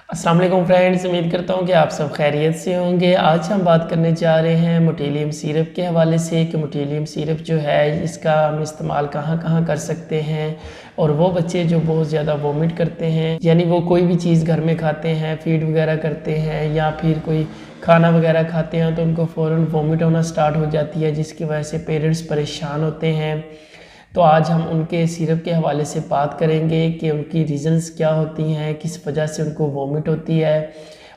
अस्सलाम वालेकुम फ्रेंड्स, उम्मीद करता हूँ कि आप सब खैरियत से होंगे। आज हम बात करने जा रहे हैं मोटेलियम सिरप के हवाले से कि मोटेलियम सिरप जो है इसका हम इस्तेमाल कहाँ कहाँ कर सकते हैं। और वो बच्चे जो बहुत ज़्यादा वोमिट करते हैं, यानी वो कोई भी चीज़ घर में खाते हैं, फीड वगैरह करते हैं या फिर कोई खाना वगैरह खाते हैं तो उनको फ़ौरन वोमिट होना स्टार्ट हो जाती है, जिसकी वजह से पेरेंट्स परेशान होते हैं। तो आज हम उनके सिरप के हवाले से बात करेंगे कि उनकी रीज़न्स क्या होती हैं, किस वजह से उनको वॉमिट होती है,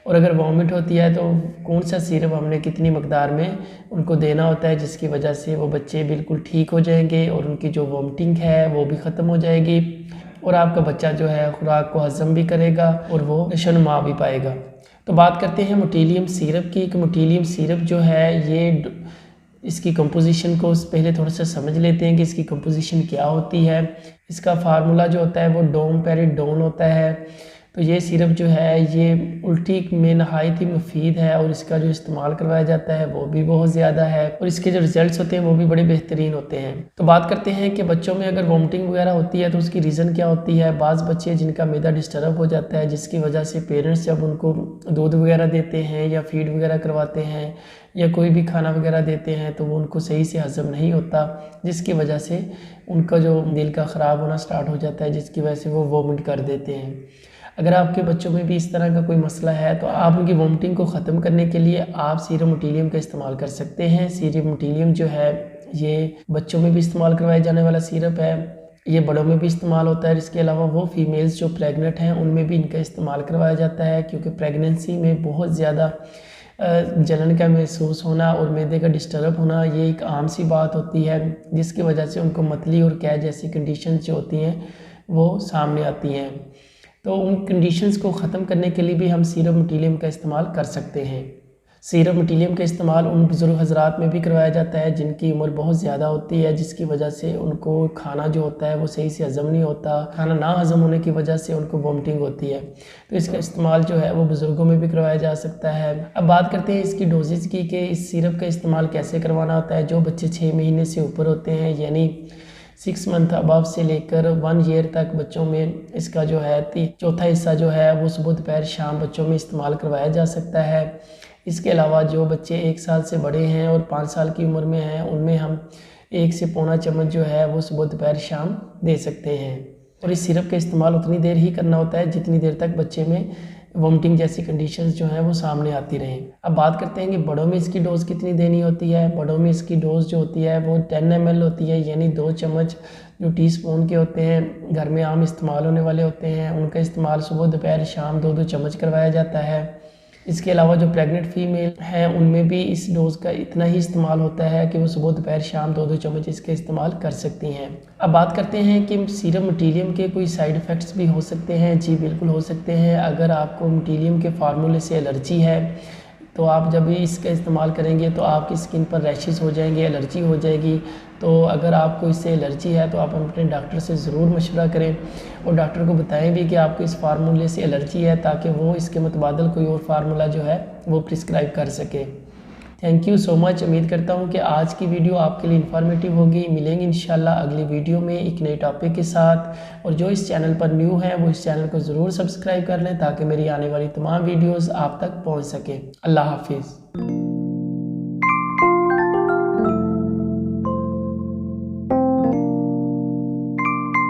और अगर वॉमिट होती है तो कौन सा सिरप हमने कितनी मकदार में उनको देना होता है, जिसकी वजह से वो बच्चे बिल्कुल ठीक हो जाएंगे और उनकी जो वॉमिटिंग है वो भी ख़त्म हो जाएगी और आपका बच्चा जो है खुराक को हज़म भी करेगा और वो नशोनुमा भी पाएगा। तो बात करते हैं मोटेलियम सिरप की। कि मोटेलियम सिरप जो है ये इसकी कंपोजिशन को पहले थोड़ा सा समझ लेते हैं कि इसकी कंपोजिशन क्या होती है। इसका फार्मूला जो होता है वो डोमपेरिडोन होता है। तो ये सिरप जो है ये उल्टी में नहायत ही मुफीद है और इसका जो इस्तेमाल करवाया जाता है वो भी बहुत ज़्यादा है और इसके जो रिजल्ट्स होते हैं वो भी बड़े बेहतरीन होते हैं। तो बात करते हैं कि बच्चों में अगर वॉमिटिंग वगैरह होती है तो उसकी रीज़न क्या होती है। बाज़ बच्चे जिनका मैदा डिस्टर्ब हो जाता है, जिसकी वजह से पेरेंट्स जब उनको दूध वगैरह देते हैं या फीड वगैरह करवाते हैं या कोई भी खाना वगैरह देते हैं तो वो उनको सही से हज़म नहीं होता, जिसकी वजह से उनका जो दिल का ख़राब होना स्टार्ट हो जाता है, जिसकी वजह से वो वॉमिट कर देते हैं। अगर आपके बच्चों में भी इस तरह का कोई मसला है तो आप उनकी वॉमिटिंग को ख़त्म करने के लिए आप सीरम मोटेलियम का इस्तेमाल कर सकते हैं। सीरम मोटेलियम जो है ये बच्चों में भी इस्तेमाल करवाए जाने वाला सिरप है, ये बड़ों में भी इस्तेमाल होता है। इसके अलावा वो फीमेल्स जो प्रेग्नेंट हैं उनमें भी इनका इस्तेमाल करवाया जाता है, क्योंकि प्रेगनेंसी में बहुत ज़्यादा जलन का महसूस होना और मैदे का डिस्टर्ब होना ये एक आम सी बात होती है, जिसकी वजह से उनको मतली और कैद जैसी कंडीशंस जो होती हैं वो सामने आती हैं। तो उन कंडीशंस को ख़त्म करने के लिए भी हम सीरम मोटेलियम का इस्तेमाल कर सकते हैं। सीरम मोटेलियम का इस्तेमाल उन बुज़ुर्ग हज़रात में भी करवाया जाता है जिनकी उम्र बहुत ज़्यादा होती है, जिसकी वजह से उनको खाना जो होता है वो सही से हज़म नहीं होता, खाना ना हज़म होने की वजह से उनको वॉमिटिंग होती है। तो इसका इस्तेमाल जो है वो बुज़ुर्गों में भी करवाया जा सकता है। अब बात करते हैं इसकी डोजेज़ की कि इस सिरप का इस्तेमाल कैसे करवाना होता है। जो बच्चे 6 महीने से ऊपर होते हैं, यानी 6 मंथ अबव से लेकर 1 ईयर तक बच्चों में इसका जो है चौथा हिस्सा जो है वो सुबह दोपहर शाम बच्चों में इस्तेमाल करवाया जा सकता है। इसके अलावा जो बच्चे 1 साल से बड़े हैं और 5 साल की उम्र में हैं उनमें हम 1 से पौना चम्मच जो है वो सुबह दोपहर शाम दे सकते हैं। और इस सिरप का इस्तेमाल उतनी देर ही करना होता है जितनी देर तक बच्चे में वॉमिटिंग जैसी कंडीशंस जो हैं वो सामने आती रहें। अब बात करते हैं कि बड़ों में इसकी डोज़ कितनी देनी होती है। बड़ों में इसकी डोज़ जो होती है वो 10 ml होती है, यानी 2 चम्मच जो टीस्पून के होते हैं घर में आम इस्तेमाल होने वाले होते हैं, उनका इस्तेमाल सुबह दोपहर शाम 2-2 चम्मच करवाया जाता है। इसके अलावा जो प्रेग्नेंट फीमेल हैं उनमें भी इस डोज़ का इतना ही इस्तेमाल होता है कि वो सुबह दोपहर शाम 2-2 चम्मच इसका इस्तेमाल कर सकती हैं। अब बात करते हैं कि सीरम मोटेलियम के कोई साइड इफ़ेक्ट्स भी हो सकते हैं। जी बिल्कुल हो सकते हैं। अगर आपको मोटेलियम के फार्मूले से एलर्जी है तो आप जब भी इसका इस्तेमाल करेंगे तो आपकी स्किन पर रैशेस हो जाएंगे, एलर्जी हो जाएगी। तो अगर आपको इससे एलर्जी है तो आप अपने डॉक्टर से ज़रूर मशवरा करें और डॉक्टर को बताएं भी कि आपको इस फार्मूले से एलर्जी है, ताकि वो इसके मुतबादल कोई और फार्मूला जो है वो प्रिस्क्राइब कर सके। Thank you so much. उम्मीद करता हूँ कि आज की वीडियो आपके लिए इन्फॉर्मेटिव होगी। मिलेंगे इंशाल्लाह अगली वीडियो में एक नए टॉपिक के साथ। और जो इस चैनल पर न्यू हैं वो इस चैनल को ज़रूर सब्सक्राइब कर लें ताकि मेरी आने वाली तमाम वीडियोज़ आप तक पहुँच सकें। अल्लाह हाफिज़।